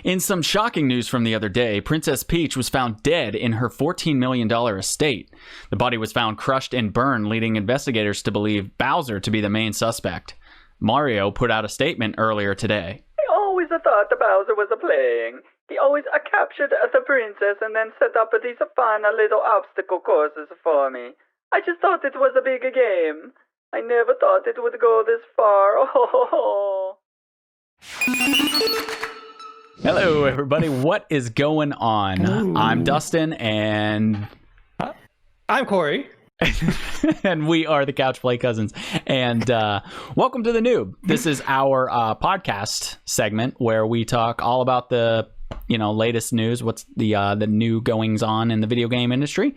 In some shocking news from the other day, Princess Peach was found dead in her $14 million estate. The body was found crushed and burned, leading investigators to believe Bowser to be the main suspect. Mario put out a statement earlier today. I always thought the Bowser was playing. He always captured the princess and then set up these fun little obstacle courses for me. I just thought it was a big game. I never thought it would go this far. Oh. Hello, everybody. What is going on? Ooh. I'm Dustin, and I'm Corey. and we are the Couch Play Cousins. And welcome to the NOOB. This is our podcast segment where we talk all about the latest news, what's the new goings on in the video game industry.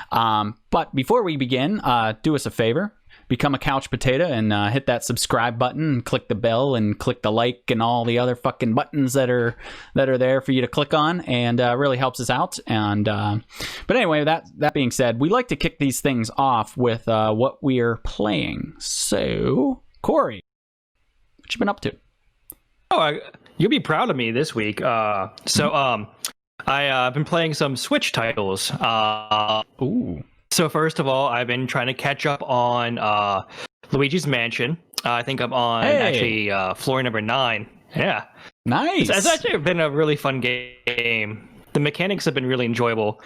But before we begin, do us a favor. Become a couch potato and hit that subscribe button and click the bell and click the like and all the other fucking buttons that are there for you to click on, and really helps us out. And but anyway, that being said, we like to kick these things off with what we're playing. So, Corey, what you been up to? Oh, you'll be proud of me this week. I've been playing some Switch titles. Ooh. So first of all, I've been trying to catch up on Luigi's Mansion. I think I'm on floor number 9. Yeah. Nice. It's actually been a really fun game. The mechanics have been really enjoyable.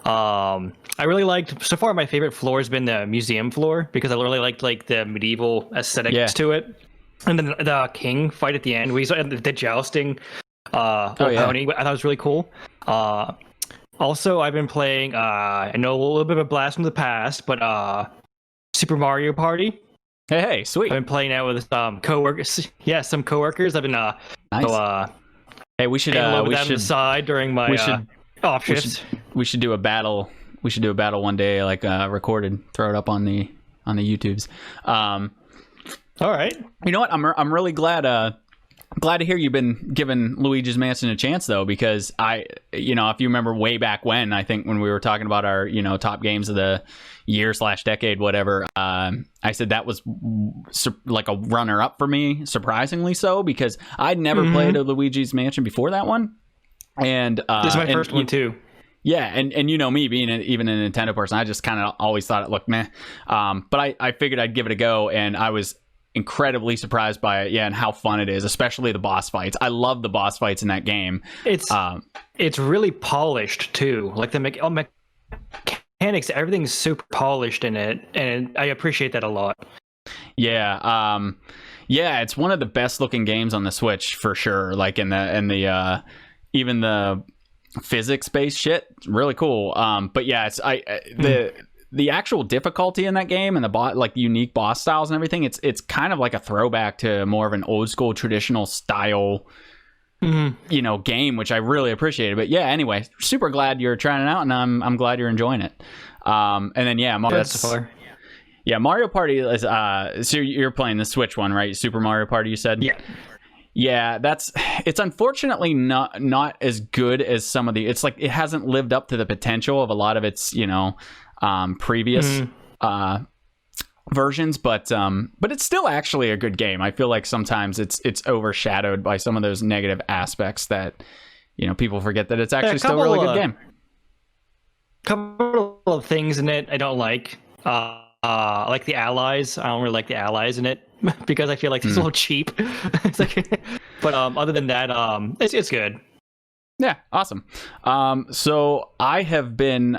I really liked, so far my favorite floor has been the museum floor, because I really liked the medieval aesthetics to it. And then the king fight at the end, where he's the jousting pony, I thought it was really cool. Also, I've been playing, I know a little bit of a blast from the past, but Super Mario Party. Hey, sweet. I've been playing that with coworkers. Yeah, some coworkers. I've been nice. Hey, we should on the side during my off shifts. We should do a battle. We should do a battle one day, recorded. Throw it up on the YouTubes. All right. You know what? I'm really glad to hear you've been giving Luigi's Mansion a chance, though, because if you remember way back when, I think when we were talking about our, top games of the year/decade, whatever, I said that was like a runner-up for me, surprisingly so, because I'd never played a Luigi's Mansion before that one. And this is my first one, too. Yeah, and you know me, being even a Nintendo person, I just kind of always thought it looked meh. But I figured I'd give it a go, and I was incredibly surprised by it, and how fun it is, especially the boss fights. I love the boss fights in that game. It's really polished too. Like the mechanics, everything's super polished in it, and I appreciate that a lot. Yeah, it's one of the best looking games on the Switch for sure. Like in the even the physics based shit, really cool. But yeah, the actual difficulty in that game and the unique boss styles and everything, it's kind of like a throwback to more of an old school traditional style, game, which I really appreciated. But yeah, anyway, super glad you're trying it out, and I'm glad you're enjoying it. And then Mario Party is so you're playing the Switch one, right? Super Mario Party, you said? Yeah, it's unfortunately not as good as some of the. It's like it hasn't lived up to the potential of a lot of its previous versions, but it's still actually a good game. I feel like sometimes it's overshadowed by some of those negative aspects that people forget that it's actually still a really good game. Couple of things in it I don't like. Like the allies. I don't really like the allies in it because I feel like it's a little cheap. It's but other than that, it's good. Yeah, awesome. So I have been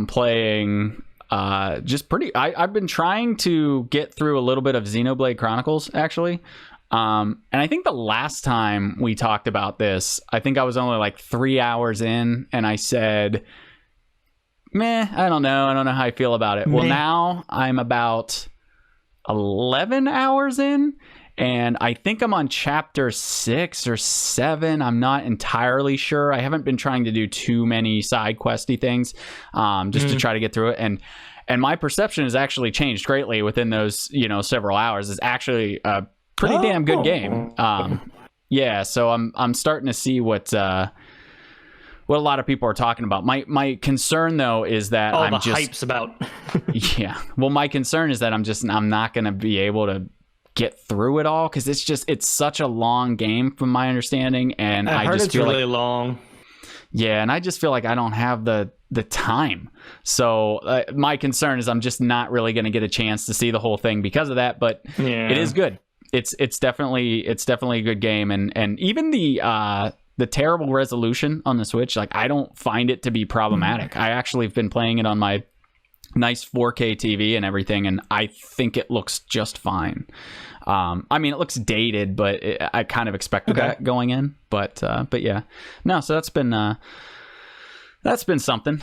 playing I've been trying to get through a little bit of Xenoblade Chronicles, actually. And I think the last time we talked about this, I think I was only like 3 hours in, and I said, meh, I don't know how I feel about it. Well, now I'm about 11 hours in, and I think I'm on chapter 6 or 7. I'm not entirely sure. I haven't been trying to do too many side questy things, just to try to get through it. And my perception has actually changed greatly within those, several hours. It's actually a pretty damn good game. Yeah, so I'm starting to see what a lot of people are talking about. My concern, though, is that hype's about. Yeah. Well, my concern is that I'm not going to be able to get through it all because it's such a long game from my understanding, and I heard just it's feel really like long. yeah, and I just feel like I don't have the time. So my concern is I'm just not really going to get a chance to see the whole thing because of that. But it is good. It's definitely a good game, and even the terrible resolution on the Switch, like I don't find it to be problematic. I actually have been playing it on my nice 4K TV and everything, and I think it looks just fine. I mean, it looks dated, but I kind of expected that going in. But yeah, no. So that's been something.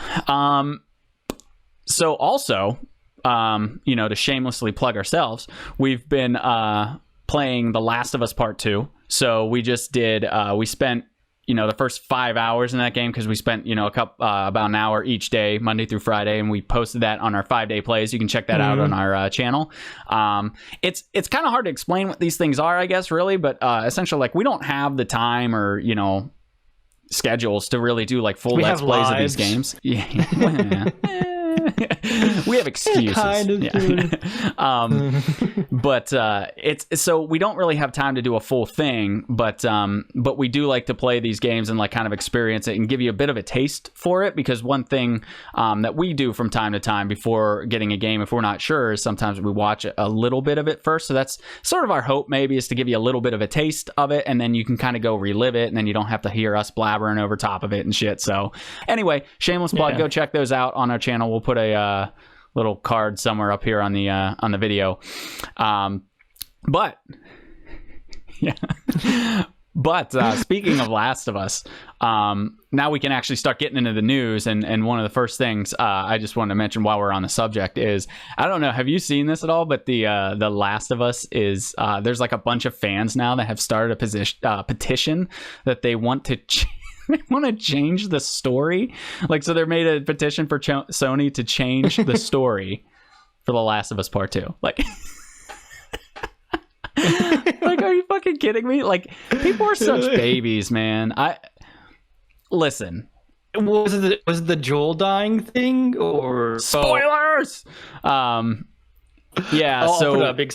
So also, to shamelessly plug ourselves, we've been playing The Last of Us Part 2. So we just did. We spent the first 5 hours in that game because we spent about an hour each day, Monday through Friday, and we posted that on our 5-day plays. You can check that out on our channel. It's kind of hard to explain what these things are, I guess, really, but essentially, like, we don't have the time or schedules to really do like full let's plays of these games. Yeah. We have excuses. But it's so we don't really have time to do a full thing, but we do like to play these games and like kind of experience it and give you a bit of a taste for it, because one thing that we do from time to time before getting a game, if we're not sure, is sometimes we watch a little bit of it first. So that's sort of our hope, maybe, is to give you a little bit of a taste of it, and then you can kind of go relive it, and then you don't have to hear us blabbering over top of it and shit. So anyway, shameless plug, go check those out on our channel. We'll put a little card somewhere up here on the video. But yeah. But speaking of Last of Us, now we can actually start getting into the news. And one of the first things I just wanted to mention while we're on the subject is, I don't know, have you seen this at all? But the Last of Us is there's like a bunch of fans now that have started a petition that they want to they want to change the story. Like, so they made a petition for Sony to change the story for The Last of Us Part 2. Like, like, are you fucking kidding me? Like, people are such babies, man. Listen. Was it the Joel dying thing or spoilers? Yeah. I'll so put a big.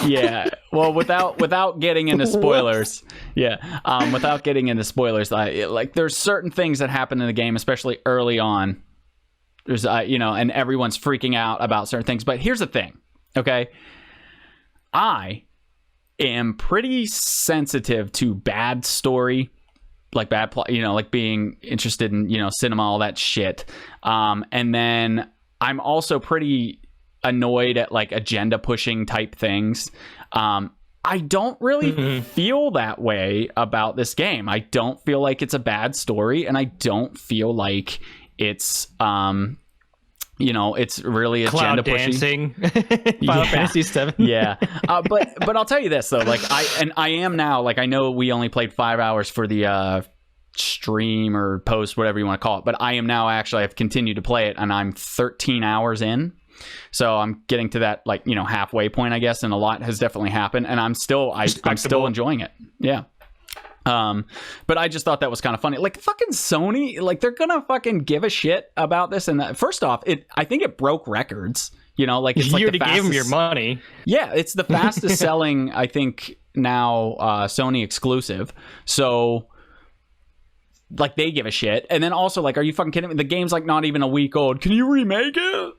Yeah, well, without getting into spoilers, without getting into spoilers, like, there's certain things that happen in the game, especially early on. There's and everyone's freaking out about certain things. But here's the thing, okay? I am pretty sensitive to bad story, like bad plot, like being interested in cinema, all that shit. And then I'm also pretty annoyed at like agenda pushing type things. I don't really feel that way about this game. I don't feel like it's a bad story, and I don't feel like it's it's really agenda pushing. Final Fantasy 7. Yeah. But I'll tell you this though, like I am now, like, I know we only played 5 hours for the stream or post, whatever you want to call it, but I am now I've continued to play it, and I'm 13 hours in. So I'm getting to that, like, halfway point, I guess, and a lot has definitely happened, and I'm still enjoying it. Yeah. But I just thought that was kind of funny. Like, fucking Sony, like, they're gonna fucking give a shit about this. And first off, I think it broke records. Like, it's like you already gave them your money. Yeah, it's the fastest selling, I think, now Sony exclusive. So, like, they give a shit. And then also, like, are you fucking kidding me? The game's like not even a week old. Can you remake it?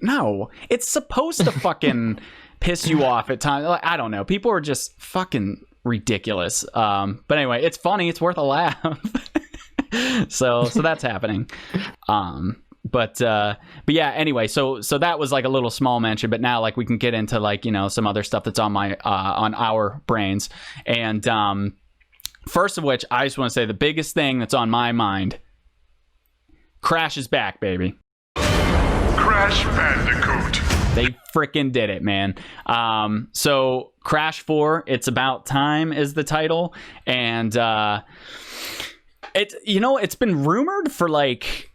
No, it's supposed to fucking piss you off at times. Like, I don't know. People are just fucking ridiculous. But anyway, it's funny. It's worth a laugh. so that's happening. But yeah. Anyway, so that was like a little small mention. But now, like, we can get into, like, some other stuff that's on our brains. And first of which, I just want to say the biggest thing that's on my mind: Crash is back, baby. Crash Bandicoot. They freaking did it, man. So Crash 4, It's About Time is the title. And it's been rumored for like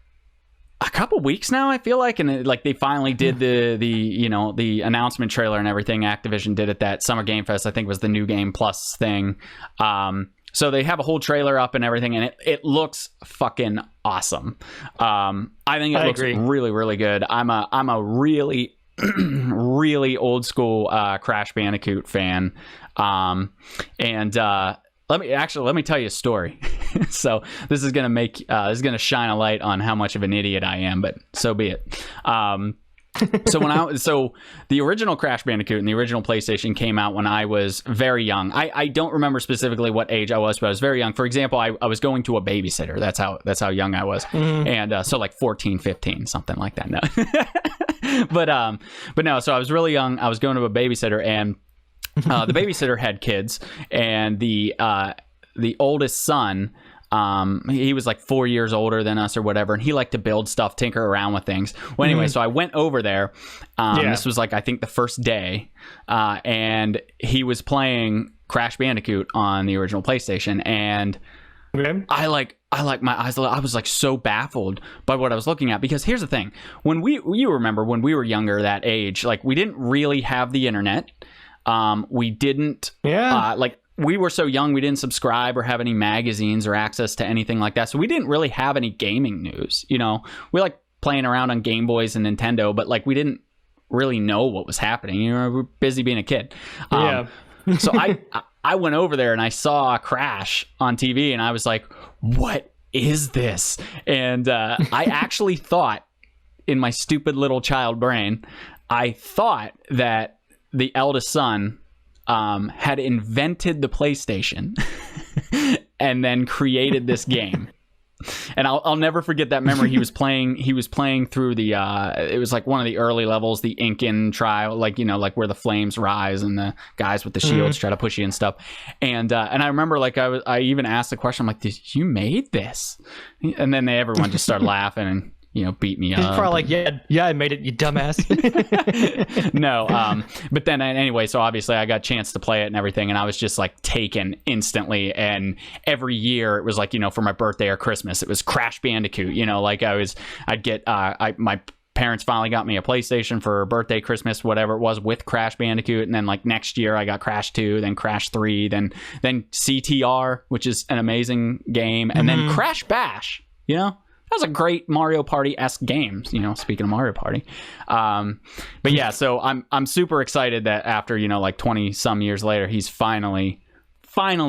a couple weeks now, I feel like, and like they finally did the announcement trailer and everything. Activision did at that Summer Game Fest, I think, was the New Game Plus thing. So they have a whole trailer up and everything, and it looks fucking awesome. I think it looks really, really good. I'm a really really old school Crash Bandicoot fan. Let me tell you a story. So this is gonna shine a light on how much of an idiot I am, but so be it. So the original Crash Bandicoot and the original PlayStation came out when I was very young. I don't remember specifically what age I was, but I was very young. For example, I was going to a babysitter. That's how young I was. And so like 14, 15, something like that. No. but no, so I was really young. I was going to a babysitter, and the babysitter had kids, and the oldest son, he was like 4 years older than us or whatever, and he liked to build stuff, tinker around with things. Well, anyway, so I went over there. This was like, I think the first day, and he was playing Crash Bandicoot on the original PlayStation, and I was like so baffled by what I was looking at, because here's the thing: you remember when we were younger, that age, like we didn't really have the internet. We didn't we were so young, we didn't subscribe or have any magazines or access to anything like that. So we didn't really have any gaming news. You know, we like playing around on Game Boys and Nintendo, but like we didn't really know what was happening. You know, we were busy being a kid. So I went over there and I saw Crash on TV, and I was like, what is this? And I actually thought, in my stupid little child brain, I thought that the eldest son had invented the PlayStation and then created this game. And I'll never forget that memory. He was playing through the it was like one of the early levels, the Incan trial, like, you know, like where the flames rise and the guys with the shields try to push you and stuff. And I remember, like, I even asked the question, I'm like, you made this? And then everyone just started laughing and, you know, beat me up. He's probably like, yeah, I made it, you dumbass. No, but then anyway, so obviously I got a chance to play it and everything, and I was just like taken instantly. And every year it was like, you know, for my birthday or Christmas, it was Crash Bandicoot. You know, like I'd get my parents finally got me a PlayStation for birthday, Christmas, whatever it was, with Crash Bandicoot. And then like next year I got Crash 2, then Crash 3, then CTR, which is an amazing game, and then Crash Bash, you know. That was a great Mario Party-esque game, you know, speaking of Mario Party. But yeah, so I'm super excited that after, you know, like 20 some years later, he's finally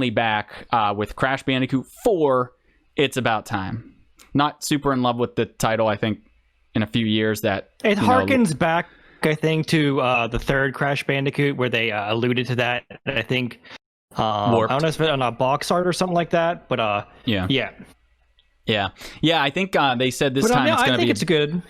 back with Crash Bandicoot 4. It's about time. Not super in love with the title. I think in a few years that it harkens back, I think, to the third Crash Bandicoot, where they alluded to that. I think I don't know if it's on a box art or something like that, but yeah, I think they said this time it's going to be... it's good.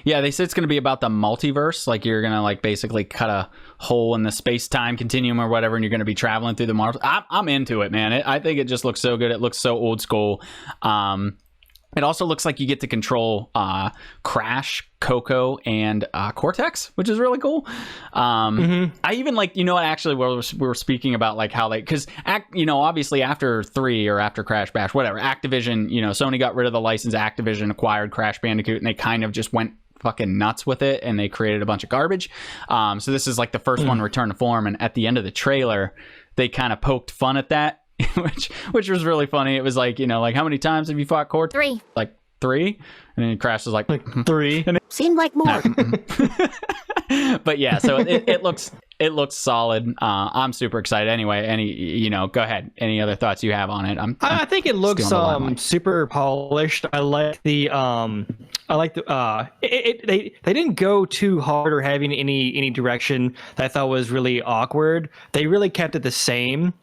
Yeah, they said it's going to be about the multiverse. Like, you're going to, like, basically cut a hole in the space-time continuum or whatever, and you're going to be traveling through the Mars. I'm into it, man. I think it just looks so good. It looks so old school. It also looks like you get to control Crash, Coco, and Cortex, which is really cool. I even, like, you know, actually, we were speaking about, like, how they, because, you know, obviously after 3 or after Crash Bash, whatever, Activision, you know, Sony got rid of the license, Activision acquired Crash Bandicoot, and they kind of just went fucking nuts with it, and they created a bunch of garbage. So this is like the first one to return to form, and at the end of the trailer, they kind of poked fun at that. which was really funny. It was like, you know, like, how many times have you fought Cortex? 3. Like 3? And then Crash was like 3. And Seemed like more. But yeah, so it looks solid. I'm super excited. Anyway, you know, go ahead. Any other thoughts you have on it? I think it looks super polished. I like the they didn't go too hard or heavy in any direction that I thought was really awkward. They really kept it the same.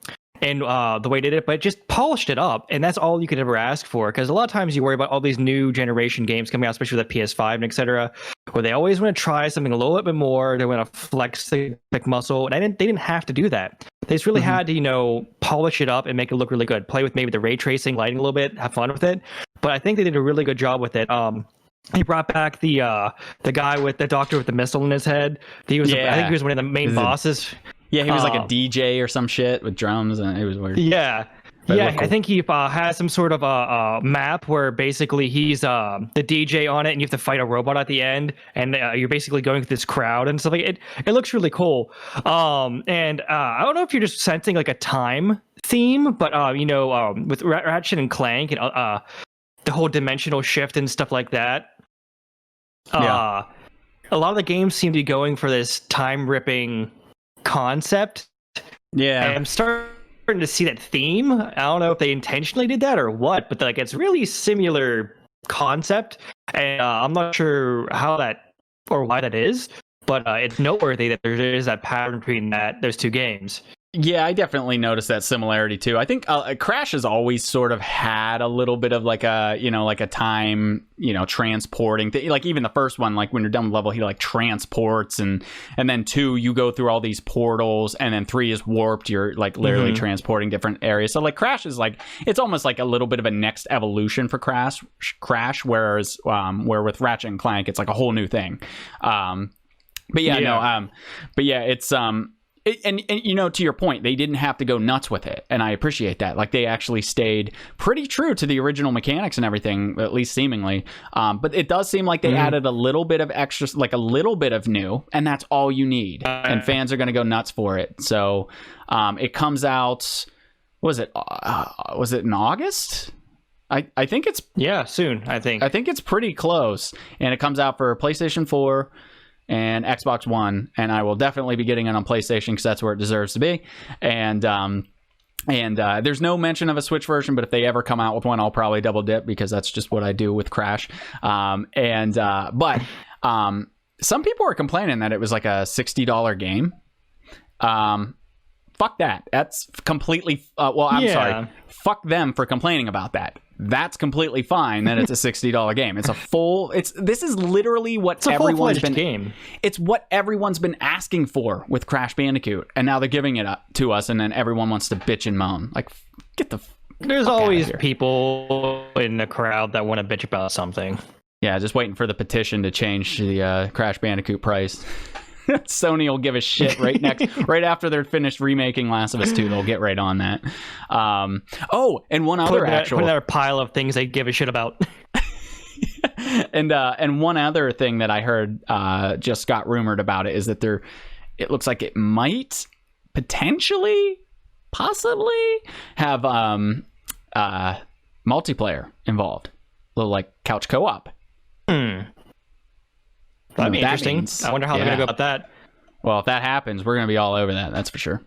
And the way they did it, but just polished it up, and that's all you could ever ask for. Because a lot of times you worry about all these new generation games coming out, especially with the PS5 and etc., where they always want to try something a little bit more. They want to flex the muscle, and they didn't have to do that. They just really had to, you know, polish it up and make it look really good. Play with maybe the ray tracing, lighting a little bit, have fun with it. But I think they did a really good job with it. He brought back the guy with the doctor with the missile in his head. He was, I think he was one of the main bosses. Yeah, he was like a DJ or some shit with drums, and it was weird. Yeah. But yeah, cool. I think he has some sort of a map where basically he's the DJ on it, and you have to fight a robot at the end, and you're basically going through this crowd and stuff like it. It looks really cool. And I don't know if you're just sensing like a time theme, but you know, with Ratchet and Clank and the whole dimensional shift and stuff like that. a lot of the games seem to be going for this time ripping concept. Yeah, and I'm starting to see that theme. I don't know if they intentionally did that or what, but like it's really similar concept, and I'm not sure how that or why that is, but it's noteworthy that there is that pattern between those two games. Yeah, I definitely noticed that similarity too. I think Crash has always sort of had a little bit of like a, like a time, transporting thing. Like even the first one, like when you're done with level, he like transports, and then 2, you go through all these portals, and then 3 is warped. You're like literally transporting different areas. So like Crash is like, it's almost like a little bit of a next evolution for Crash, whereas where with Ratchet and Clank, it's like a whole new thing. But yeah, it's and to your point, they didn't have to go nuts with it, and I appreciate that. Like they actually stayed pretty true to the original mechanics and everything, at least seemingly. But it does seem like they added a little bit of extra, like a little bit of new, and that's all you need. And fans are going to go nuts for it. So it comes out. Was it in August? I think it's soon. I think it's pretty close, and it comes out for PlayStation 4. And Xbox One, and I will definitely be getting it on PlayStation because that's where it deserves to be. And there's no mention of a Switch version, but if they ever come out with one, I'll probably double dip because that's just what I do with Crash. But some people are complaining that it was like a $60 game. Fuck that. That's completely. Sorry. Fuck them for complaining about that. That's completely fine that it's a $60 game. It's a full. This is literally what everyone's been. Game. It's what everyone's been asking for with Crash Bandicoot, and now they're giving it up to us, and then everyone wants to bitch and moan. Like, get the. There's always people in the crowd that want to bitch about something. Yeah, just waiting for the petition to change the Crash Bandicoot price. Sony will give a shit right after they're finished remaking Last of Us 2. They'll get right on that. And one other put another pile of things they give a shit about. and one other thing that I heard just got rumored about it is that it looks like it might possibly have multiplayer involved, a little like couch co-op. That'd be interesting. I wonder how they're going to go about that. Well, if that happens, we're going to be all over that. That's for sure.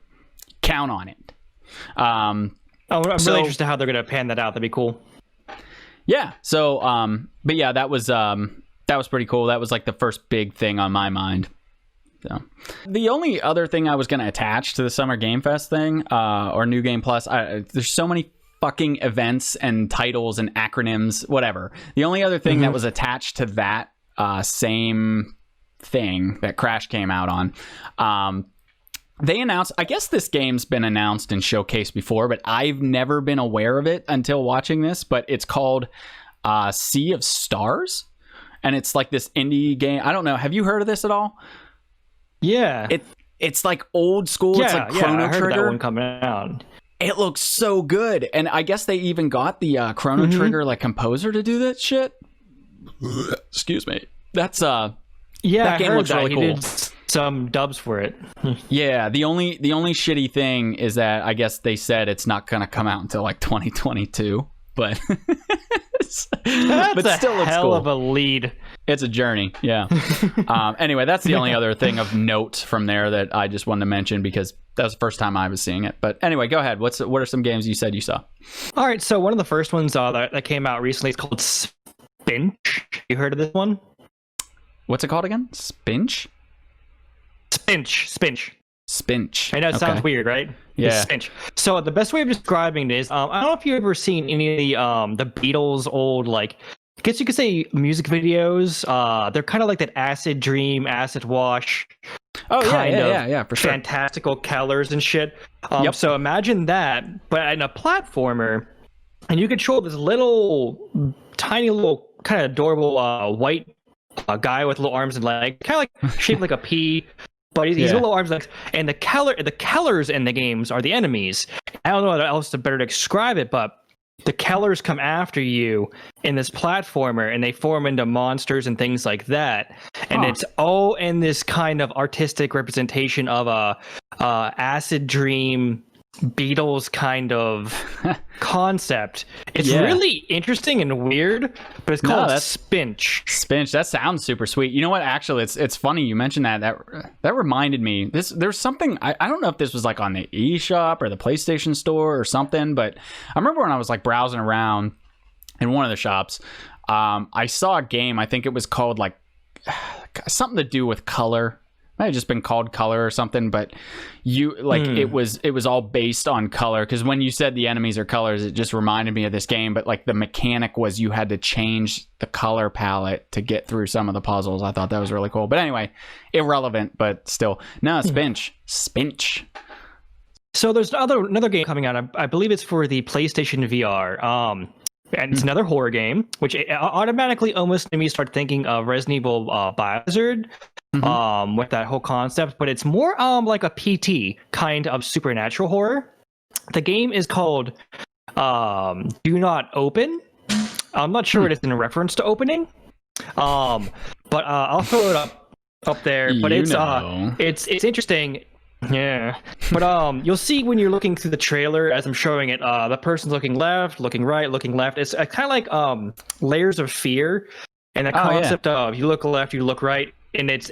Count on it. I'm really interested how they're going to pan that out. That'd be cool. Yeah. So, but yeah, that was pretty cool. That was like the first big thing on my mind. So, the only other thing I was going to attach to the Summer Game Fest thing, or New Game Plus, there's so many fucking events and titles and acronyms, whatever. The only other thing that was attached to that same thing that Crash came out on, they announced, I guess this game's been announced and showcased before, but I've never been aware of it until watching this, but it's called Sea of Stars, and it's like this indie game. I don't know, have you heard of this at all? Yeah, it's like old school. It's like Chrono I heard Trigger. That one coming out. It looks so good, and I guess they even got the Chrono Trigger like composer to do that shit. Excuse me. That's that game looks really cool. Did some dubs for it. Yeah, the only shitty thing is that I guess they said it's not gonna come out until like 2022, but that's still looks hell cool. of a lead. It's a journey, yeah. Anyway, that's the only other thing of note from there that I just wanted to mention because that was the first time I was seeing it. But anyway, go ahead. What are some games you said you saw? All right, so one of the first ones that came out recently is called Spinch. You heard of this one? What's it called again? Spinch? Spinch. I know it sounds weird, right? Yeah. Spinch. So the best way of describing it is, I don't know if you've ever seen any of the Beatles' old, like, I guess you could say music videos. They're kind of like that acid dream, acid wash. Oh, yeah, for sure. Fantastical colors and shit. Yep. So imagine that, but in a platformer, and you control this little, tiny little, kind of adorable white guy with little arms and legs, kind of like shaped like a pea. But he's got little arms and legs, and the Kellers in the games are the enemies. I don't know how else to better describe it, but the Kellers come after you in this platformer, and they form into monsters and things like that. And it's all in this kind of artistic representation of a acid dream beetles kind of concept. It's really interesting and weird, but it's called Spinch. Spinch. That sounds super sweet. You know what? Actually, it's funny you mentioned that. That reminded me. There's something I don't know if this was like on the eShop or the PlayStation Store or something, but I remember when I was like browsing around in one of the shops, I saw a game. I think it was called like something to do with color. Might have just been called Color or something, but it was all based on color, because when you said the enemies are colors, it just reminded me of this game. But like the mechanic was you had to change the color palette to get through some of the puzzles. I thought that was really cool. But anyway, irrelevant, but still. No, Spinch. So there's another game coming out. I believe it's for the PlayStation VR. And it's another horror game, which automatically almost made me start thinking of Resident Evil Biohazard, with that whole concept. But it's more like a PT kind of supernatural horror. The game is called Do Not Open. I'm not sure what it's in reference to opening, but I'll throw it up there. But it's interesting. Yeah, but you'll see when you're looking through the trailer as I'm showing it, the person's looking left, looking right, looking left. It's kind of like layers of fear, and the concept of you look left, you look right, and it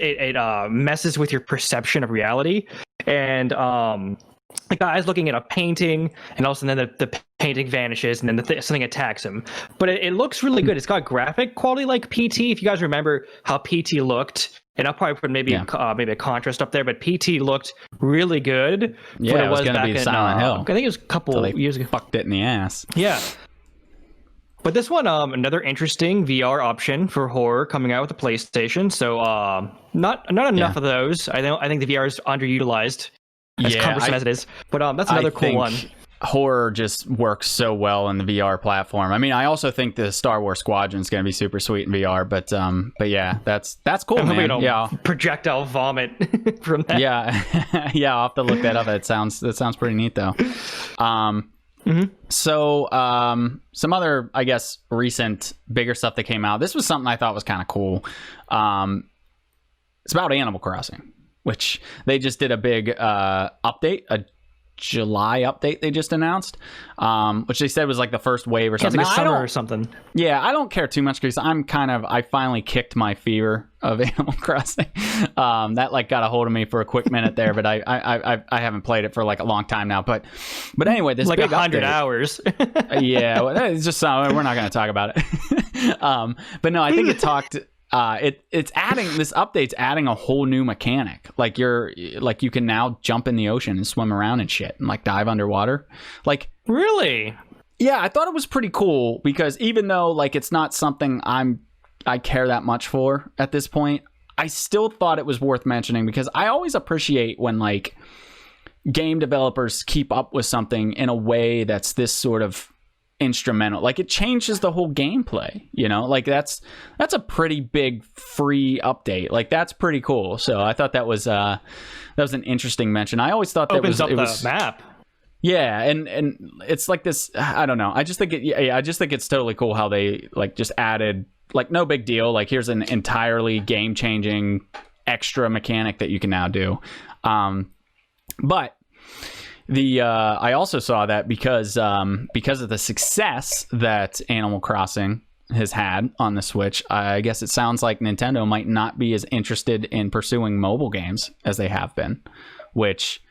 messes with your perception of reality. And the guy's looking at a painting, and all of a sudden the painting vanishes, and then something attacks him. But it looks really good. It's got graphic quality like PT. If you guys remember how PT looked. And I'll probably put maybe a contrast up there, but PT looked really good. Yeah, it was going to be Silent Hill. I think it was a couple years ago. Fucked it in the ass. Yeah. But this one, another interesting VR option for horror coming out with the PlayStation. So not enough of those. I think the VR is underutilized, as cumbersome as it is. But that's another cool one. Horror just works so well in the VR platform. I mean, I also think the Star Wars Squadron is going to be super sweet in VR, but yeah, that's cool, man. Yeah, projectile vomit from that. Yeah, yeah, I'll have to look that up. That sounds pretty neat, though. So some other, I guess, recent bigger stuff that came out. This was something I thought was kind of cool. It's about Animal Crossing, which they just did a big update, a July update they just announced, which they said was like the first wave or something. Like summer or something. Yeah, I don't care too much because I finally kicked my fever of Animal Crossing. That like got a hold of me for a quick minute there, but I haven't played it for like a long time now. But anyway, this like big 100 update, hours. Yeah, well, it's just we're not going to talk about it. But no, I think it talked. It's adding, this update's adding a whole new mechanic. Like you can now jump in the ocean and swim around and shit and like dive underwater. Like, really? Yeah, I thought it was pretty cool because even though like it's not something I care that much for at this point, I still thought it was worth mentioning because I always appreciate when like game developers keep up with something in a way that's this sort of instrumental. Like it changes the whole gameplay, you know, like that's a pretty big free update. Like that's pretty cool. So I thought that was an interesting mention. I always thought that opens was up it the was map. Yeah, and it's like this. I don't know. I just think it's totally cool how they like just added like no big deal. Like here's an entirely game changing extra mechanic that you can now do. But I also saw that because of the success that Animal Crossing has had on the Switch, I guess it sounds like Nintendo might not be as interested in pursuing mobile games as they have been, which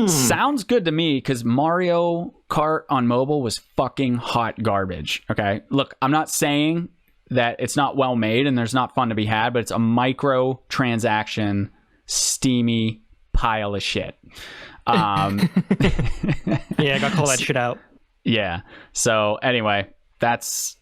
sounds good to me because Mario Kart on mobile was fucking hot garbage. Okay, look, I'm not saying that it's not well made and there's not fun to be had, but it's a micro transaction, steamy pile of shit. Yeah, I gotta call that shit out. Yeah. So anyway, that's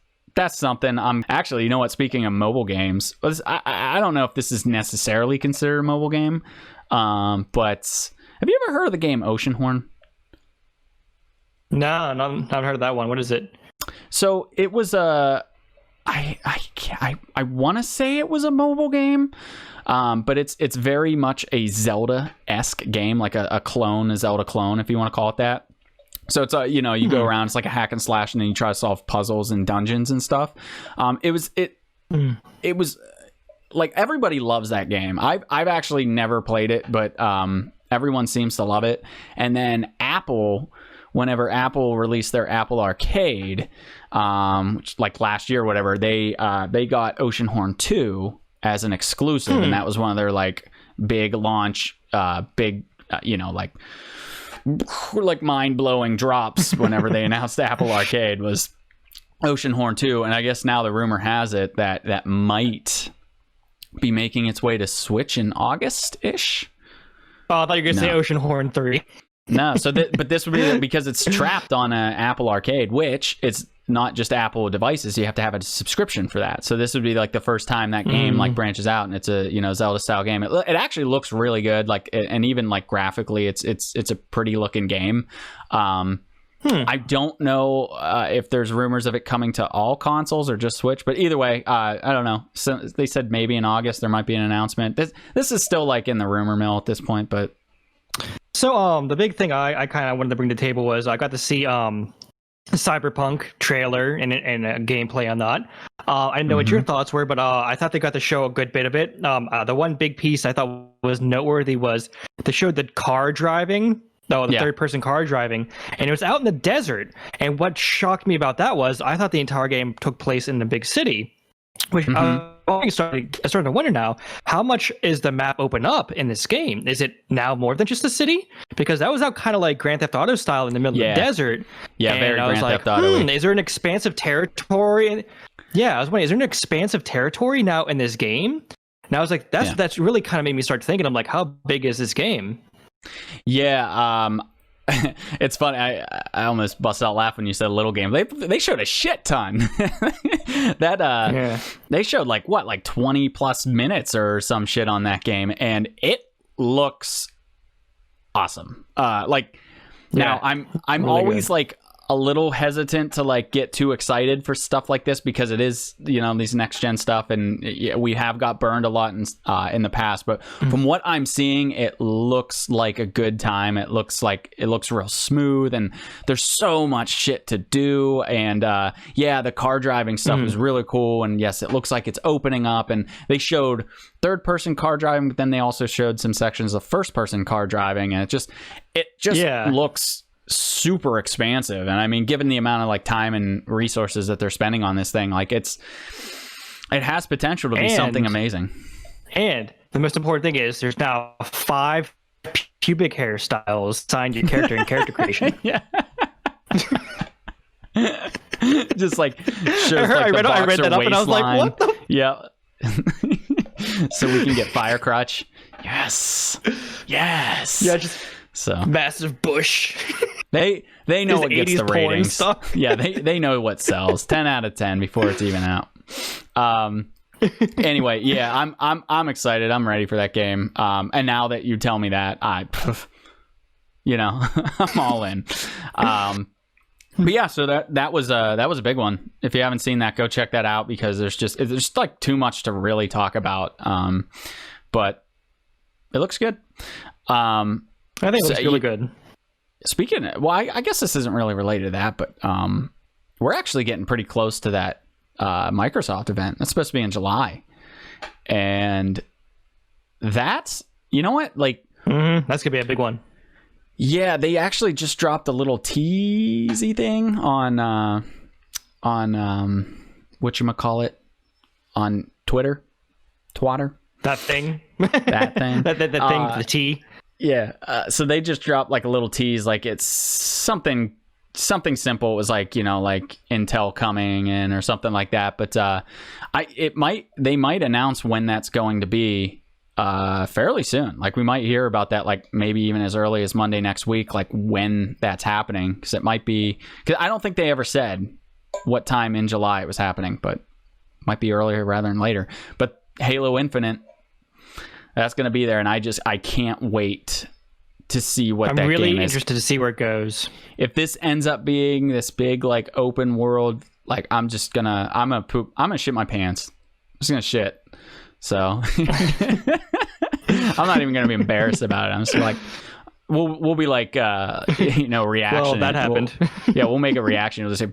something. Actually, you know what? Speaking of mobile games, I don't know if this is necessarily considered a mobile game, but have you ever heard of the game Oceanhorn? No, I haven't heard of that one. What is it? So it was I want to say it was a mobile game. But it's very much a Zelda-esque game, like a Zelda clone, if you want to call it that. So it's you go around, it's like a hack and slash, and then you try to solve puzzles and dungeons and stuff. It was like everybody loves that game. I've actually never played it, but Everyone seems to love it. And then Apple, whenever Apple released their Apple Arcade, which like last year or whatever, they got Oceanhorn 2 as an exclusive, and that was one of their like big launch, like mind-blowing drops whenever they announced Apple Arcade was Oceanhorn 2. And I guess now the rumor has it that might be making its way to Switch in August-ish. Oh, I thought you were going to say Oceanhorn 3. No, but this would be because it's trapped on an Apple Arcade, which it's not just Apple devices. You have to have a subscription for that. So this would be like the first time that game like branches out, and it's a Zelda style game. It actually looks really good, like, and even like graphically, it's a pretty looking game. I don't know if there's rumors of it coming to all consoles or just Switch, but either way, I don't know. So they said maybe in August there might be an announcement. This is still like in the rumor mill at this point, but. So the big thing I kind of wanted to bring to the table was I got to see Cyberpunk trailer and gameplay on that. I didn't know what your thoughts were, but I thought they got to show a good bit of it. The one big piece I thought was noteworthy was they showed the car driving. Third-person car driving, and it was out in the desert. And what shocked me about that was I thought the entire game took place in the big city, which I started to wonder now, how much is the map open up in this game? Is it now more than just a city? Because that was out kind of like Grand Theft Auto style in the middle of the desert. Yeah, and very Grand Theft Auto. Is there an expansive territory? Yeah, I was wondering, is there an expansive territory now in this game? And I was like, that's really kind of made me start thinking. I'm like, how big is this game? Yeah, it's funny. I almost busted out laughing when you said little game. They showed a shit ton. They showed like 20 plus minutes or some shit on that game, and it looks awesome. Now I'm really always good. Like a little hesitant to like get too excited for stuff like this because it is, these next gen stuff, and we have got burned a lot in the past, but from what I'm seeing, it looks like a good time. It looks real smooth, and there's so much shit to do. And the car driving stuff is really cool. And yes, it looks like it's opening up, and they showed third person car driving, but then they also showed some sections of first person car driving, and it just looks super expansive. And I mean, given the amount of like time and resources that they're spending on this thing, like it has potential to be something amazing. And the most important thing is there's now 5 pubic hairstyles assigned to your character in character creation. Yeah. Just like shows like I read that up and I was like, what the? Yeah. So we can get fire crotch. Yes. Yeah, just massive bush. They know what gets the ratings. Stuff. Yeah, they know what sells. 10 out of 10 before it's even out. Anyway, yeah, I'm excited. I'm ready for that game. And now that you tell me that, I'm all in. But yeah, so that was a big one. If you haven't seen that, go check that out, because there's like too much to really talk about. But it looks good. I think it looks really good. Speaking of, I guess this isn't really related to that, but we're actually getting pretty close to that Microsoft event. That's supposed to be in July. And that's, you know what? Like, that's going to be a big one. Yeah, they actually just dropped a little teasy thing on whatchamacallit, on Twitter. That thing. That thing. that thing with the T. Yeah, so they just dropped like a little tease, like it's something simple. It was like, like Intel coming in or something like that. But they might announce when that's going to be fairly soon. Like we might hear about that, like maybe even as early as Monday next week, like when that's happening, because it might be. Because I don't think they ever said what time in July it was happening, but it might be earlier rather than later. But Halo Infinite. That's going to be there, and I can't wait to see what that game is. I'm really interested to see where it goes. If this ends up being this big, like, open world, like, I'm gonna shit my pants. I'm just gonna shit. So I'm not even gonna be embarrassed about it. I'm just like, we'll be like, reaction. Well, that happened. We'll make a reaction. We'll just say,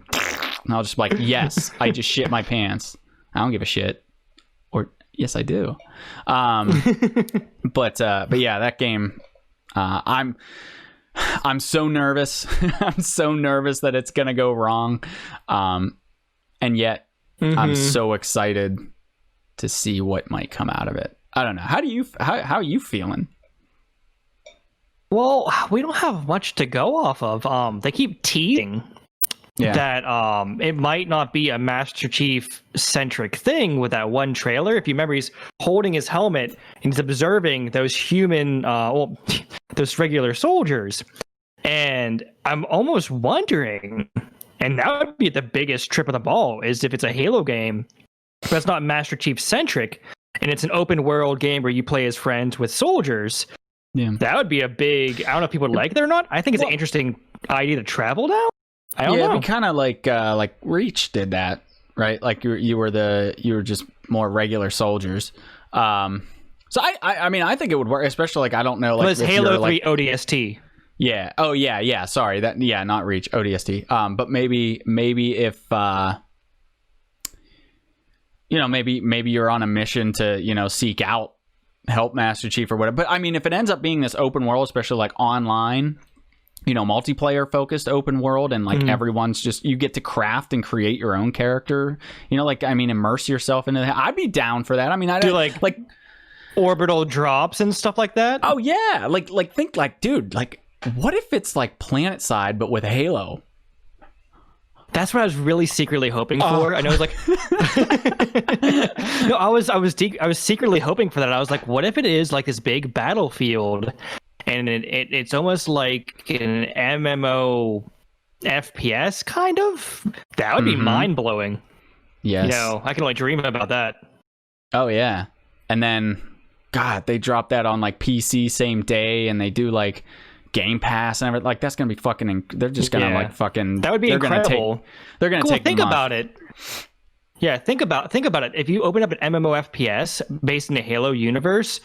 and I'll just be like, yes, I just shit my pants. I don't give a shit. Or yes, I do. But yeah, that game, I'm so nervous. I'm so nervous that it's gonna go wrong, and yet I'm so excited to see what might come out of it. I don't know. How are you feeling? Well, we don't have much to go off of. They keep teasing that it might not be a Master Chief centric thing with that one trailer. If you remember, he's holding his helmet and he's observing those human, those regular soldiers. And I'm almost wondering, and that would be the biggest trip of the ball, is if it's a Halo game that's not Master Chief centric and it's an open world game where you play as friends with soldiers. Yeah, that would be a big. I don't know if people would like it or not. I think it's an interesting idea to travel down. I don't know. It'd be kind of like Reach did that, right? Like you were just more regular soldiers. So I mean I think it would work, especially like I don't know like Halo 3 ODST. Yeah. Oh yeah. Sorry, not Reach, ODST. But maybe if maybe you're on a mission to seek out help Master Chief or whatever. But I mean, if it ends up being this open world, especially like online, multiplayer focused open world, and like everyone's just, you get to craft and create your own character, immerse yourself into that. I'd be down for that. I mean, I do like orbital drops and stuff like that. Oh yeah. Think dude, what if it's like PlanetSide, but with Halo? That's what I was really secretly hoping for. I know, no, I was secretly hoping for that. I was like, what if it is like this big battlefield, and it's almost like an MMO FPS kind of? That would be mind blowing. Yes, I can only dream about that. Oh yeah, and then God, they drop that on like PC same day, and they do like Game Pass and everything. Like that's gonna be fucking. They're just gonna like fucking. That would be incredible. They're gonna take. Think about it. Yeah, think about it. If you open up an MMO FPS based in the Halo universe,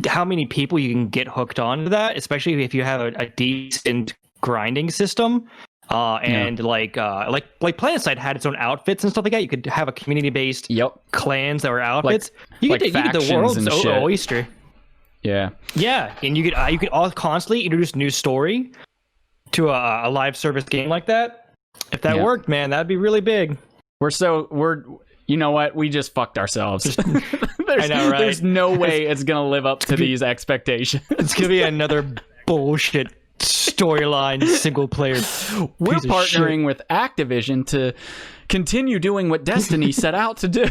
how many people you can get hooked onto that? Especially if you have a decent grinding system. And like PlanetSide had its own outfits and stuff like that. You could have a community-based clans that were outfits. You could the world's oyster. Yeah, and you could all constantly introduce new story to a live service game like that. If that worked, man, that'd be really big. You know what? We just fucked ourselves. I know, right? There's no way it's gonna live up to these expectations. It's gonna be another bullshit storyline single player. We're partnering with Activision to continue doing what Destiny set out to do.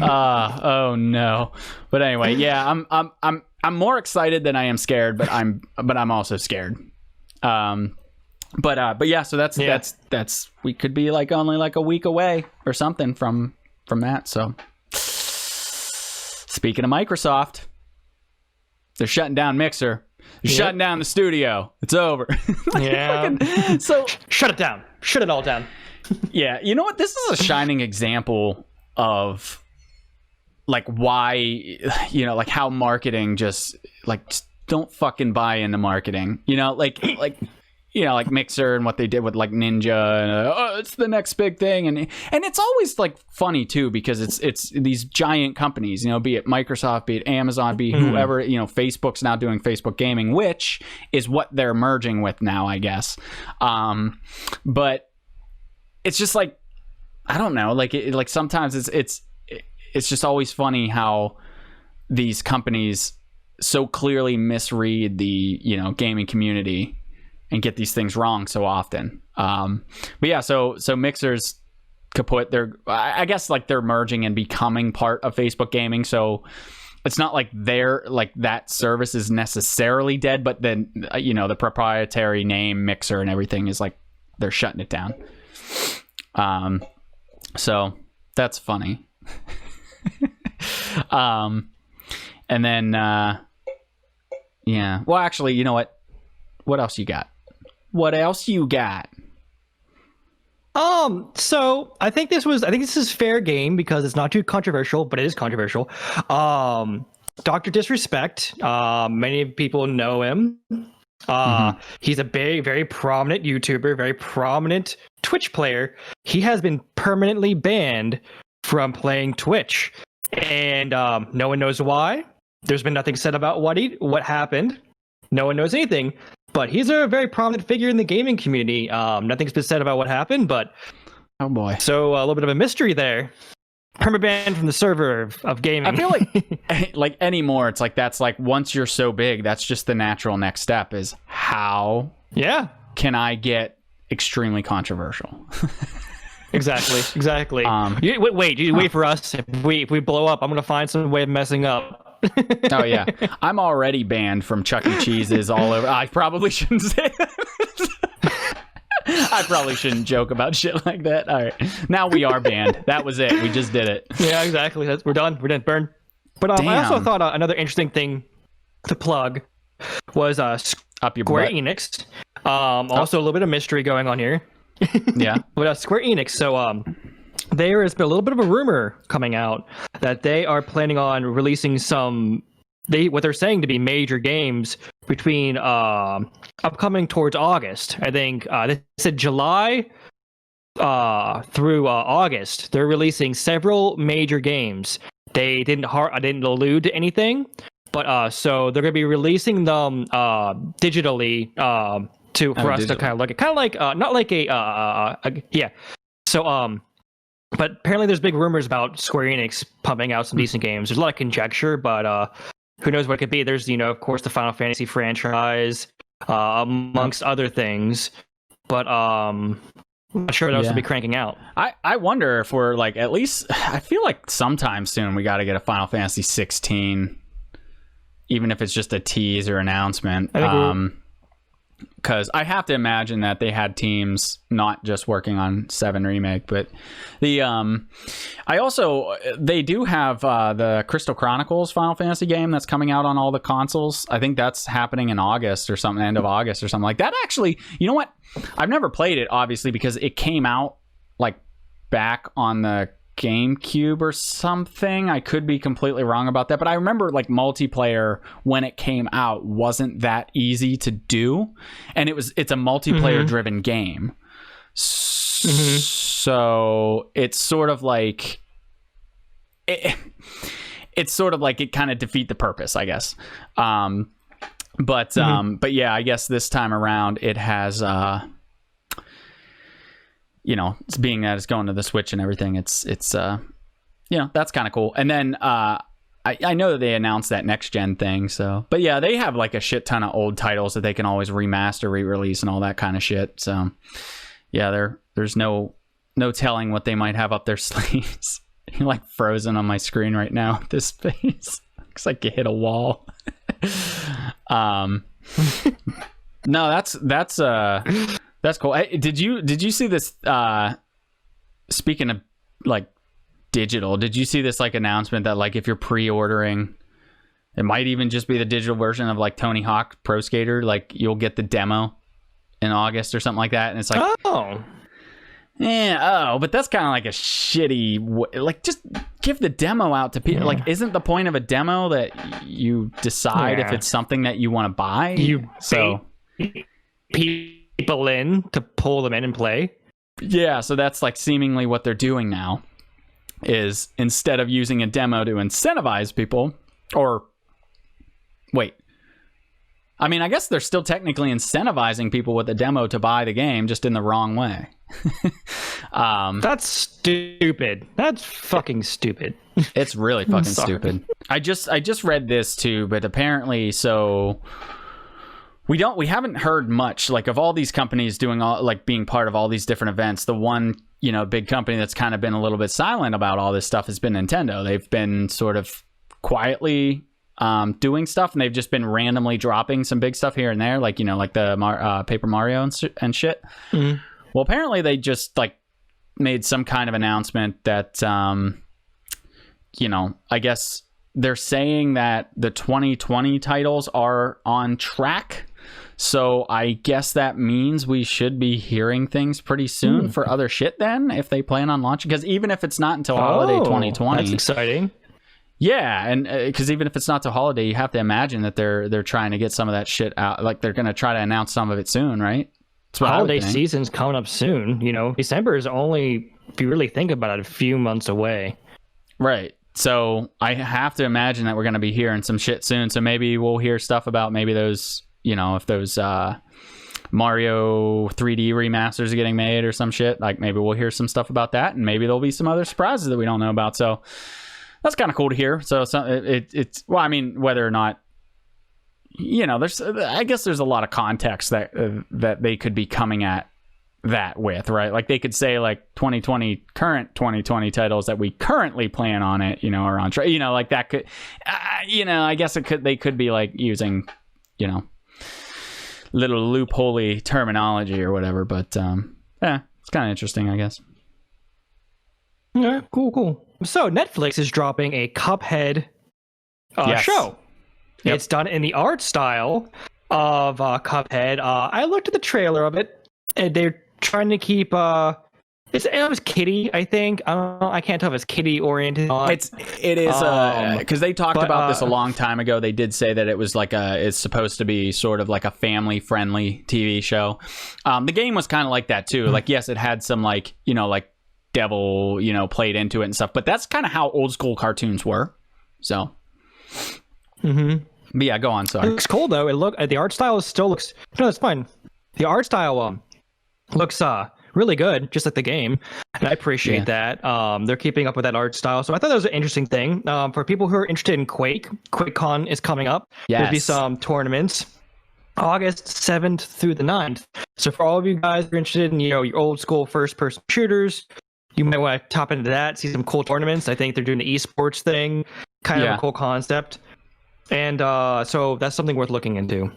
Oh no. But anyway, yeah, I'm more excited than I am scared, but I'm also scared. But yeah, so that's we could be like only like a week away or something from that. So speaking of Microsoft, they're shutting down Mixer. They're shutting down the studio. It's over. So shut it down. Shut it all down. Yeah, you know what? This is a shining example of like why, like how marketing just don't fucking buy into marketing. Like Mixer and what they did with like Ninja, and it's the next big thing, and it's always like funny too because it's these giant companies, be it Microsoft, be it Amazon, be whoever, Facebook's now doing Facebook Gaming, which is what they're merging with now, I guess. But it's just like, I don't know, like sometimes it's just always funny how these companies so clearly misread the gaming community and get these things wrong so often. But yeah, so Mixer's kaput. I guess like they're merging and becoming part of Facebook Gaming. So it's not like that service is necessarily dead, but then the proprietary name Mixer and everything is like they're shutting it down. So that's funny. And then yeah. Well, actually, you know what? What else you got? So I think this is fair game because it's not too controversial, but it is controversial. Dr. Disrespect, many people know him. He's a big, very prominent YouTuber, very prominent Twitch player. He has been permanently banned from playing Twitch, and no one knows why. There's been nothing said about what happened. No one knows anything, but he's a very prominent figure in the gaming community. Nothing's been said about what happened, but oh boy, so a little bit of a mystery there. Permabanned from the server of gaming. I feel like anymore, it's like that's like once you're so big, that's just the natural next step is how can I get extremely controversial? Exactly. Wait for us. If we blow up, I'm gonna find some way of messing up. Oh yeah, I'm already banned from Chuck E. Cheese's all over. I probably shouldn't say that. I probably shouldn't joke about shit like that. All right, now we are banned. That was it. We just did it. Yeah, exactly. We're done. Burn. But I also thought another interesting thing to plug was Up your Square butt. Enix. Also a little bit of mystery going on here. Yeah. But Square Enix. So there has been a little bit of a rumor coming out that they are planning on releasing what they're saying to be major games between upcoming towards August. I think they said July through August. They're releasing several major games. They didn't allude to anything, but so they're going to be releasing them digitally for us to kind of look at, kind of like not like yeah. So but apparently there's big rumors about Square Enix pumping out some decent games. There's a lot of conjecture, but who knows what it could be? There's, of course, the Final Fantasy franchise, amongst other things. But I'm not sure what else will be cranking out. I wonder if we're like, at least, I feel like sometime soon we got to get a Final Fantasy 16, even if it's just a tease or announcement. Because I have to imagine that they had teams not just working on 7 Remake, but they do have the Crystal Chronicles Final Fantasy game that's coming out on all the consoles. I think that's happening in August or something, end of August or something like that. Actually, you know what? I've never played it, obviously, because it came out like back on the GameCube or something. I could be completely wrong about that, but I remember like multiplayer when it came out wasn't that easy to do, and it's a multiplayer driven game. So it's sort of like it's sort of like it kind of defeat the purpose, I guess. But yeah, I guess this time around it has it's being that it's going to the Switch and everything, it's that's kind of cool. And then I know that they announced that next gen thing, so, but yeah, they have like a shit ton of old titles that they can always remaster, re-release, and all that kind of shit. So yeah, there's no telling what they might have up their sleeves. You're like frozen on my screen right now with this face. Looks like you hit a wall. No, that's cool. Hey, did you see this? Speaking of like digital, did you see this like announcement that like if you're pre-ordering, it might even just be the digital version of like Tony Hawk Pro Skater, like you'll get the demo in August or something like that, and it's like but that's kind of like a shitty like just give the demo out to people. Like, isn't the point of a demo that you decide if it's something that you want to buy? People in to pull them in and play. Yeah, so that's like seemingly what they're doing now, is instead of using a demo to incentivize people, or wait, I mean, I guess they're still technically incentivizing people with a demo to buy the game, just in the wrong way. That's stupid. That's fucking stupid. It's really fucking stupid. I just read this too, but apparently, so we haven't heard much like of all these companies doing all, like being part of all these different events. The one, big company that's kind of been a little bit silent about all this stuff has been Nintendo. They've been sort of quietly doing stuff, and they've just been randomly dropping some big stuff here and there, like like the Paper Mario and shit. Mm-hmm. Well, apparently they just like made some kind of announcement that I guess they're saying that the 2020 titles are on track. So I guess that means we should be hearing things pretty soon for other shit then, if they plan on launching. Because even if it's not until holiday 2020, that's exciting. Yeah, and because even if it's not till holiday, you have to imagine that they're trying to get some of that shit out. Like they're going to try to announce some of it soon, right? Holiday season's coming up soon. December is only, if you really think about it, a few months away. Right. So I have to imagine that we're going to be hearing some shit soon. So maybe we'll hear stuff about maybe those, if those Mario 3D remasters are getting made or some shit. Like maybe we'll hear some stuff about that, and maybe there'll be some other surprises that we don't know about. So that's kind of cool to hear. So it's well, I mean, whether or not, I guess there's a lot of context that they could be coming at that with, right? Like they could say like current 2020 titles that we currently plan on it, are on track, like that could, I guess they could be like using, little loopholey terminology or whatever, but it's kind of interesting, I guess. Yeah, cool. So Netflix is dropping a Cuphead show. Yep. It's done in the art style of Cuphead. I looked at the trailer of it, and they're trying to keep it was kiddie, I think. I can't tell if it's kiddie oriented. It is because they talked about this a long time ago. They did say that it was like it's supposed to be sort of like a family friendly TV show. The game was kind of like that too. Like yes, it had some like devil played into it and stuff, but that's kind of how old school cartoons were. So but yeah, go on. Sorry. It looks cool though. The art style still looks it's fine. The art style looks really good, just like the game, and I appreciate that. They're keeping up with that art style, so I thought that was an interesting thing. For people who are interested in QuakeCon is coming up. There'll be some tournaments August 7th through the 9th. So for all of you guys who are interested in your old school first person shooters, you might want to top into that, see some cool tournaments. I think they're doing the esports thing, kind of a cool concept, and so that's something worth looking into.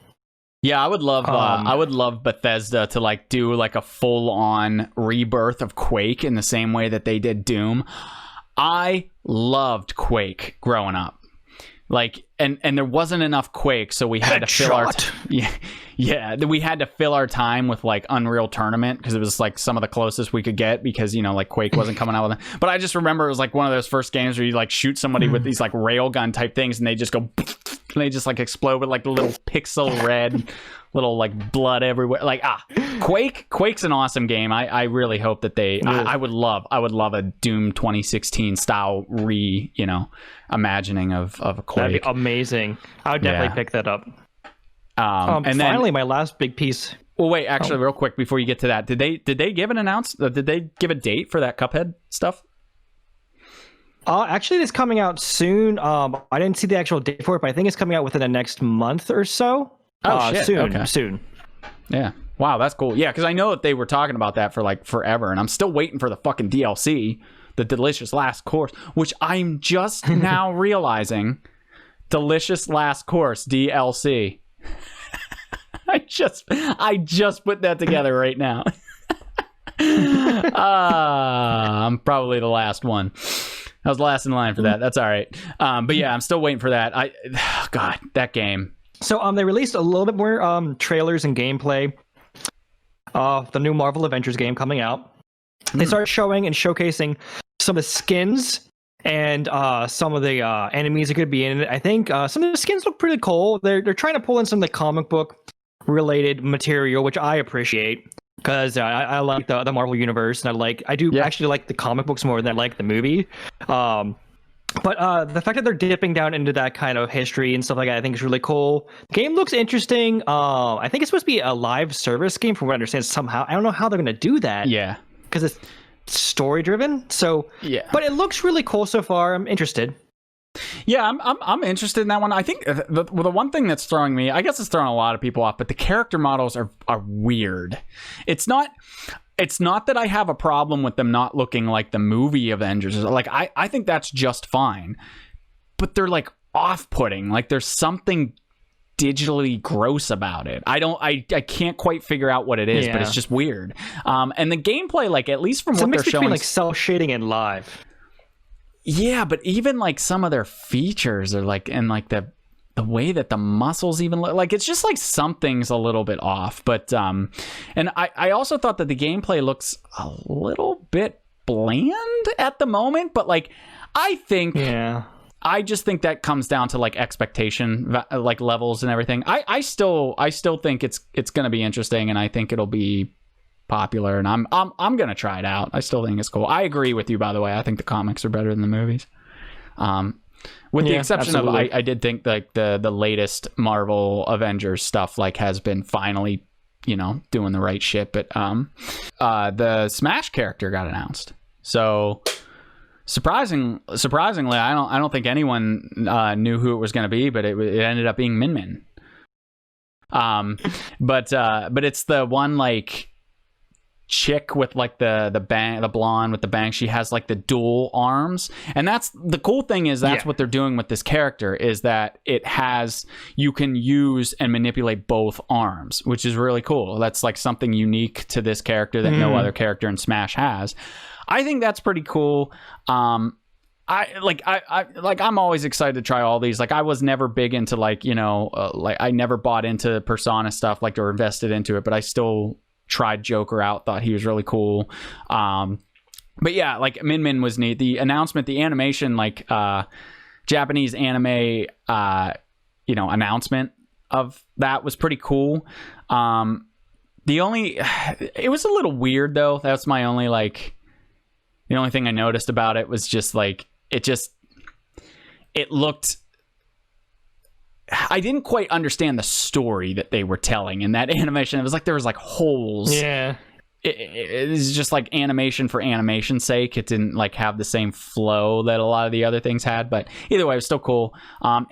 Yeah, I would love Bethesda to like do like a full-on rebirth of Quake in the same way that they did Doom. I loved Quake growing up. Like, and there wasn't enough Quake, so we had to fill our we had to fill our time with like Unreal Tournament because it was like some of the closest we could get because like Quake wasn't coming out with it. But I just remember it was like one of those first games where you like shoot somebody with these like railgun type things and they just go and they just like explode with like the little pixel red little like blood everywhere. Like Quake's an awesome game. I really hope that they I would love a Doom 2016 style imagining of a Quake. That'd be amazing. I would definitely pick that up. And then finally, my last big piece. Well, wait, actually, real quick before you get to that, did they give did they give a date for that Cuphead stuff? Actually, it's coming out soon. I didn't see the actual date for it, but I think it's coming out within the next month or so. Oh, shit. Soon. Yeah. Wow, that's cool. Yeah, because I know that they were talking about that for like forever, and I'm still waiting for the fucking DLC, the Delicious Last Course, which I'm just now realizing. Delicious Last Course DLC. I just put that together right now. I'm probably the last one. I was last in line for that. That's all right. But yeah, I'm still waiting for that. God, that game. So they released a little bit more trailers and gameplay of the new Marvel Avengers game coming out. They started showing and showcasing some of the skins and some of the enemies that could be in it. I think some of the skins look pretty cool. They're trying to pull in some of the comic book related material, which I appreciate because I like the Marvel universe, and I do actually like the comic books more than I like the movie. But the fact that they're dipping down into that kind of history and stuff like that, I think is really cool. The game looks interesting. I think it's supposed to be a live service game, from what I understand. Somehow, I don't know how they're going to do that. Yeah, because it's story driven. So yeah, but it looks really cool so far. I'm interested. Yeah, I'm interested in that one. I think the one thing that's throwing me, I guess it's throwing a lot of people off, but the character models are weird. It's not that I have a problem with them not looking like the movie Avengers. Like I think that's just fine. But they're like off-putting. Like there's something digitally gross about it. I can't quite figure out what it is, but it's just weird. And the gameplay, like at least from what they're showing, like cell shading and live. Yeah, but even like some of their features are like, and like the way that the muscles even look, like it's just like something's a little bit off. But and I also thought that the gameplay looks a little bit bland at the moment, but like I just think that comes down to like expectation like levels and everything. I still think it's going to be interesting, and I think it'll be popular, and I'm gonna try it out. I still think it's cool. I agree with you, by the way. I think the comics are better than the movies. With the exception absolutely. of, I did think like the latest Marvel Avengers stuff like has been finally, doing the right shit. But the Smash character got announced. So surprisingly, I don't think anyone knew who it was going to be, but it ended up being Min Min. But it's the one like chick with like the blonde with the bang. She has like the dual arms, and that's the cool thing is that's what they're doing with this character is that you can use and manipulate both arms, which is really cool. That's like something unique to this character that no other character in Smash has. I think that's pretty cool. I'm always excited to try all these. Like I was never big into like I never bought into Persona stuff like or invested into it, but I still tried Joker out, thought he was really cool. But yeah, like Min Min was neat. The announcement, the animation, like Japanese anime announcement of that was pretty cool. It was a little weird though. That's my only like the only thing I noticed about it was just like it looked, I didn't quite understand the story that they were telling in that animation. It was like there was like holes. Yeah. It is just like animation for animation's sake. It didn't like have the same flow that a lot of the other things had, but either way, it was still cool.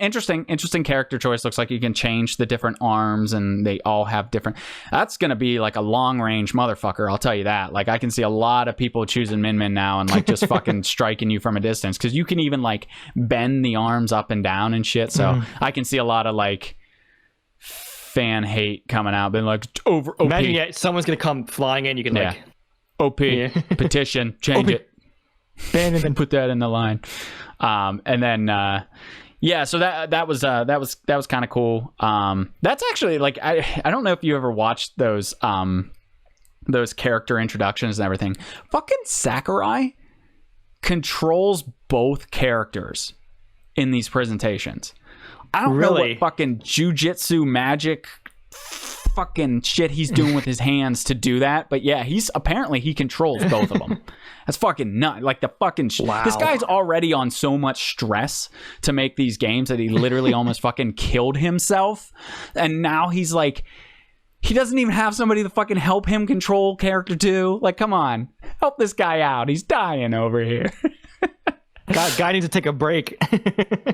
Interesting character choice. Looks like you can change the different arms and they all have different. That's going to be like a long range motherfucker. I'll tell you that. Like I can see a lot of people choosing Min Min now and like just fucking striking you from a distance. Cause you can even like bend the arms up and down and shit. So I can see a lot of like fan hate coming out, been like over OP. Imagine someone's gonna come flying in. You can like OP petition, change it, ban and then put that in the line, and then so that was kind of cool. That's actually like I don't know if you ever watched those character introductions and everything. Fucking Sakurai controls both characters in these presentations. I don't know what fucking jujitsu magic fucking shit he's doing with his hands to do that, but yeah, he controls both of them. That's fucking nuts. Like the fucking this guy's already on so much stress to make these games that he literally almost fucking killed himself, and now he's like he doesn't even have somebody to fucking help him control character 2. Like, come on, help this guy out. He's dying over here. Guy needs to take a break.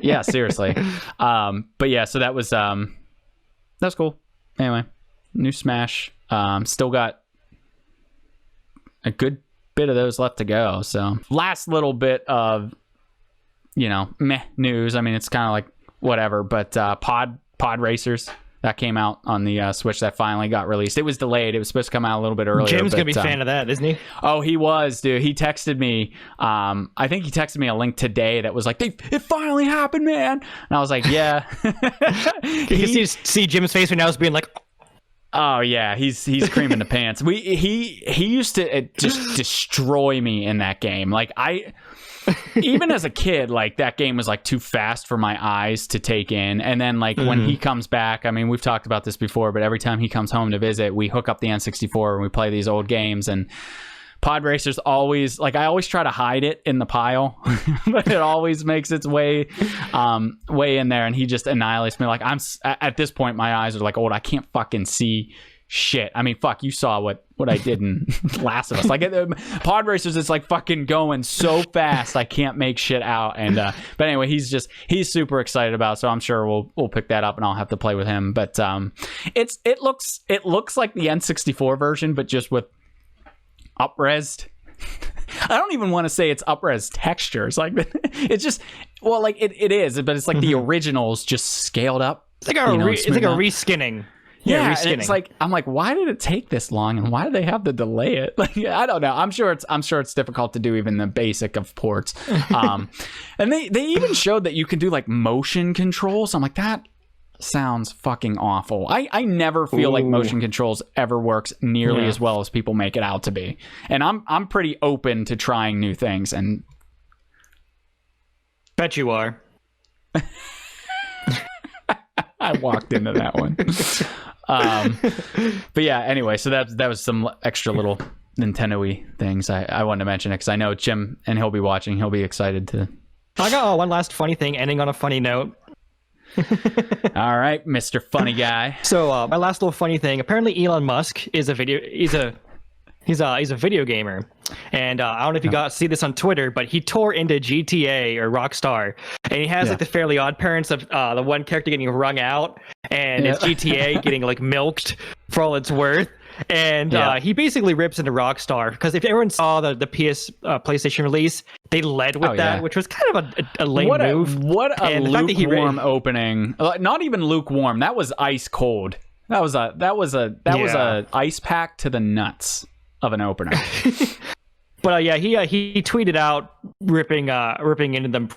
Yeah, seriously. But yeah, so that was cool. Anyway, new Smash. Still got a good bit of those left to go. So last little bit of meh news. I mean, it's kind of like whatever. But Pod Racers. That came out on the Switch. That finally got released. It was delayed. It was supposed to come out a little bit earlier. Jim's gonna be a fan of that, isn't he? Oh, he was, dude. He texted me. I think he texted me a link today that was like, "It finally happened, man." And I was like, "Yeah." You can see Jim's face right now as being like, "Oh yeah, he's creaming the pants." He used to just destroy me in that game. Like even as a kid, like that game was like too fast for my eyes to take in. And then like when he comes back, I mean, we've talked about this before, but every time he comes home to visit, we hook up the N64 and we play these old games. And Pod Racers always, like I always try to hide it in the pile, but it always makes its way in there. And he just annihilates me. Like at this point, my eyes are like, old. I can't fucking see shit. I mean, fuck, you saw what I did in Last of Us. Like Pod Racers, it's like fucking going so fast I can't make shit out. And but anyway, he's super excited about it, so I'm sure we'll pick that up and I'll have to play with him. But it looks like the N64 version, but just with up-resed. I don't even want to say it's up-res textures. Like it's just like it is, but it's like the originals just scaled up. It's like a reskinning. Yeah, and it's like I'm like, why did it take this long, and why do they have to delay it? Like, I don't know. I'm sure it's difficult to do even the basic of ports. And they even showed that you can do like motion controls. I'm like, that sounds fucking awful. I never feel like motion controls ever works nearly as well as people make it out to be. And I'm pretty open to trying new things. And bet you are. I walked into that one. But yeah, anyway, so that was some extra little Nintendo-y things I wanted to mention it because I know Jim, and he'll be watching, he'll be excited to I got one last funny thing, ending on a funny note. All right, Mr. Funny Guy. So my last little funny thing. Apparently, Elon Musk is a video. He's a video gamer, and I don't know if you got to see this on Twitter, but he tore into GTA or Rockstar, and he has like the Fairly Odd Parents of the one character getting wrung out, and it's GTA getting like milked for all it's worth. And he basically rips into Rockstar because if everyone saw the PlayStation release, they led with that, which was kind of a lame move. What a lukewarm opening! Not even lukewarm. That was ice cold. That was a ice pack to the nuts of an opener. But he tweeted out ripping into them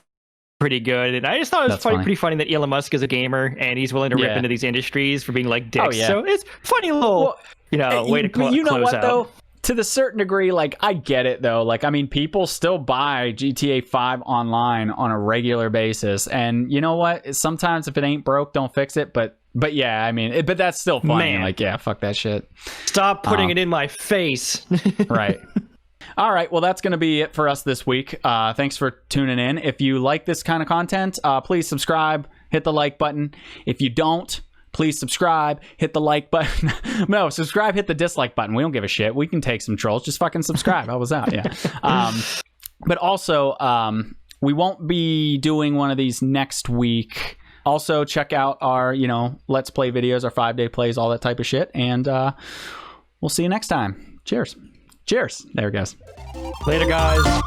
pretty good, and I just thought it was pretty funny that Elon Musk is a gamer and he's willing to rip into these industries for being like dicks. So it's funny little way to close out. Though, to the certain degree, like I get it though. Like I mean, people still buy GTA 5 online on a regular basis, and you know what? Sometimes if it ain't broke, don't fix it. But yeah, I mean, but that's still funny. Man. Like, yeah, fuck that shit. Stop putting it in my face. Right. All right. Well, that's going to be it for us this week. Thanks for tuning in. If you like this kind of content, please subscribe, hit the like button. If you don't, please subscribe, hit the like button. No, subscribe, hit the dislike button. We don't give a shit. We can take some trolls. Just fucking subscribe. How was that? Yeah. But also, we won't be doing one of these next week. Also, check out our, Let's Play videos, our 5-day plays, all that type of shit. And we'll see you next time. Cheers. Cheers. There it goes. Later, guys.